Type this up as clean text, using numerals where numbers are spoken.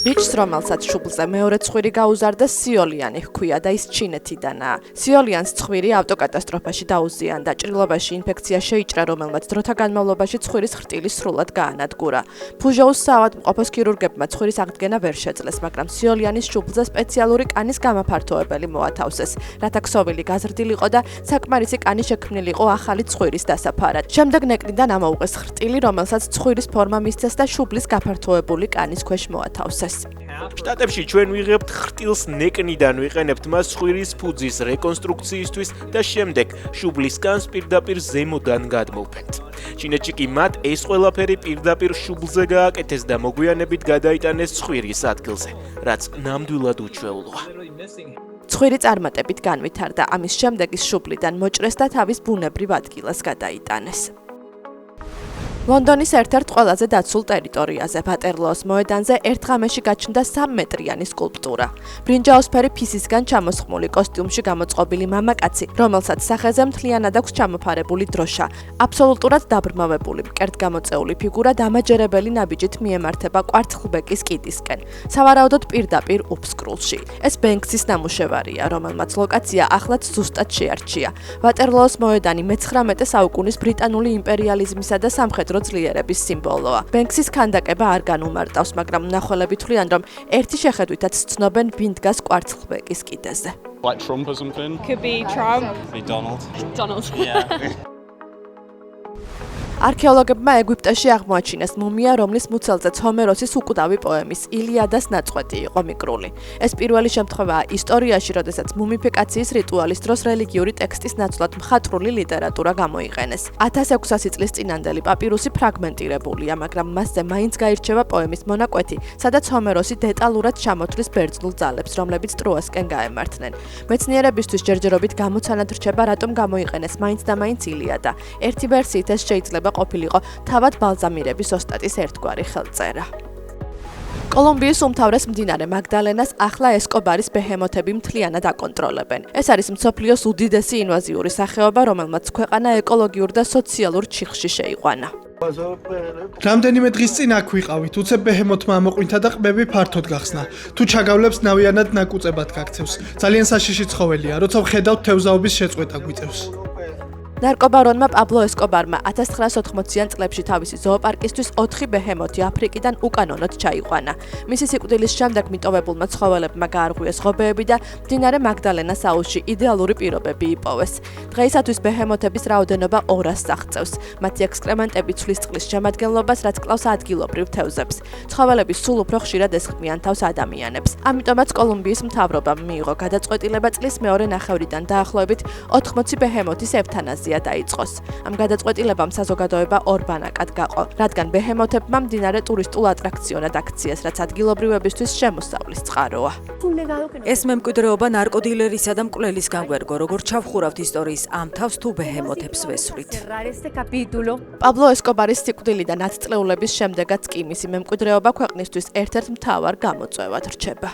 ბიჭს, რომელსაც შუბლზე მეორე ცხვირი გაუზარდა, სიოლიანი ჰქვია და ის ჩინეთიდანაა. სიოლიანს ცხვირი ავტოკატასტროფაში დაუზიანდა. ჭრილობაში ინფექცია შეიჭრა, რომელმაც დროთა განმავლობაში ცხვირის ხრტილი სრულად გაანადგურა. ფუჟოუს საავადმყოფოს ქირურგებმა ცხვირის აღდგენა ვერ შეძლეს, მაგრამ სიოლიანის შუბლზე სპეციალური კანის გამაფართოებელი მოათავსეს, რათა ქსოვილი გაზრდილიყო და საკმარისი კანი შექმნილიყო ახალი ცხვირის დასაფარად. შემდეგ ნეკნიდან ამოუღეს ხრტილი, რომელსაც ცხვირის ფორმა მისცეს და შუბლის გაფართოებული კანის ქვეშ მოათავსეს. შტატებში ჩვენ ვიღებთ ხრტილს ნეკნიდან, ვიყენებთ მას ცხვირის ფუძის რეკონსტრუქციისთვის და შემდეგ შუბლის კანს პირდაპირ ზემოდან გადმოვფენთ. ჩინეთში კი მათ ეს ყველაფერი პირდაპირ შუბლზე გააკეთეს და მოგვიანებით გადაიტანეს ცხვირის ადგილზე, რაც ნამდვილად უჩვეულოა. ცხვირი წარმატებით განვითარდა, ამის შემდეგ ის შუბლიდან მოჭრეს და თავის ბუნებრივ ადგილას გადაიტანეს. ლონდონის ერთ-ერთ ყველაზე დაცულ ტერიტორიაზე, ვატერლოოს მოედანზე ერთ ღამეში გაჩნდა 3 მეტრიანი სკულპტურა. ბრინჯაოსფერი ფისისგან ჩამოსხმული კოსტიუმში გამოწყობილი მამაკაცი, რომელსაც სახეზე მთლიანად აქვს ჩამოფარებული დროშა. აბსოლუტურად დაბრმავებული, მკერდგამოწეული ფიგურა დამაჯერებელი ნაბიჯით მიემართება კვარცხლბეკის კიდისკენ, სავარაუდოდ პირდაპირ უფსკრულში. ეს ბენქსის ნამუშევარია, რომელმაც ლოკაცია ახლაც ზუსტად შეარჩია. ვატერლოოს მოედანი მე-19 საუკუნის ბრიტანული იმპერიალიზმისა და სამხედრო ძლიერების სიმბოლოა. ბენქსის ქანდაკება არ განუმარტავს, მაგრამ მნახველები თვლიან, რომ ერთი შეხედვითაც ცნობენ, ვინ დგას კვარცხლბეკის კიდეზე. Like Trump or something? Could be Trump. Be Donald. Donald. Yeah. არქეოლოგებმა ეგვიპტეში აღმოაჩინეს მუმია, რომლის მუცელზეც ჰომეროსის უკვდავი პოემის ილიადას ნაწყვეტი იყო მიკრული. ეს პირველი შემთხვევაა ისტორიაში, როდესაც მუმიფიკაციის რიტუალის დროს რელიგიური ტექსტის ნაცვლად მხატვრული ლიტერატურა გამოიყენეს. 1600 წლის წინანდელი პაპირუსი ფრაგმენტირებულია, მაგრამ მასზე მაინც გაირჩევა პოემის მონაკვეთი, სადაც ჰომეროსი დეტალურად ჩამოთვლის ბერძნულ ძალებს, რომლებიც ტროასკენ გაემართნენ. მეცნიერებისთვის ჯერჯერობით გამოცანად რჩება, რატომ გამოიყენეს მაინც და მაინც ილიადა. ერთი ვერსიით ეს შეიძლება ყოფილიყო თავად ბალზამირების ოსტატის ერთგვარი ხელწერა. კოლუმბიის უმთავრეს მდინარე მაგდალენას ახლა ესკობარის ბეჰემოთები მთლიანად აკონტროლებენ. ეს არის მსოფლიოს უდიდესი ინვაზიური სახეობა, რომელმაც ქვეყანა ეკოლოგიურ და სოციალურ ჩიხში შეიყვანა. რამდენიმე დღის წინ აქ ვიყავით, უცებ ბეჰემოთმა ამოყვინთა და ყბები ფართოდ გახსნა. თუ ჩაგავლებს, ნავიანად ნაკუწებად გაქცევს. ძალიან საშიში ცხოველია, როცა ვხედავთ თევზაობის შეწყვეტა გვიწევს. ნარკობარონმა პაბლო ესკობარმა 1980-იან წლებში თავისი ზოოპარკისთვის 4 ბეჰემოთი აფრიკიდან უკანონოდ ჩაიყვანა. მისი სიკვდილის შემდეგ მიტოვებულმა ცხოველებმა გაარღვიეს ღობეები და მდინარე მაგდალენას აუზში იდეალური პირობები იპოვეს. დღეისათვის ბეჰემოთების რაოდენობა 200-ს აღწევს. მათი ექსკრემენტები ცვლის წყლის შემადგენლობას, რაც კლავს ადგილობრივ თევზებს. ცხოველები სულ უფრო ხშირად ესხმიან თავს ადამიანებს. ამიტომაც კოლუმბიის მთავრობამ მიიღო გადაწყვეტილება წლის მეორე ნახევრიდან დაახლოებით 80 ბეჰემოთის ევთანაზია დაიწყოს. ამ გადაწყვეტილებამ საზოგადოება ორბანაკად გაყო, რადგან ბეჰემოთებმა მდინარე ტურისტულ ატრაქციონად აქციეს, რაც ადგილობრივებისთვის შემოსავლის წყაროა. ეს მემკვიდრეობა ნარკოდილერისა და მკვლელისგან გვერგო, როგორ ჩავხურავთ ისტორიის ამ თავს თუ ბეჰემოთებს ვესვრით. პაბლო ესკობარის სიკვდილიდან 10 წლეულების შემდეგაც კი მისი მემკვიდრეობა ქვეყნისთვის ერთ-ერთ მთავარ გამოწვევად რჩება.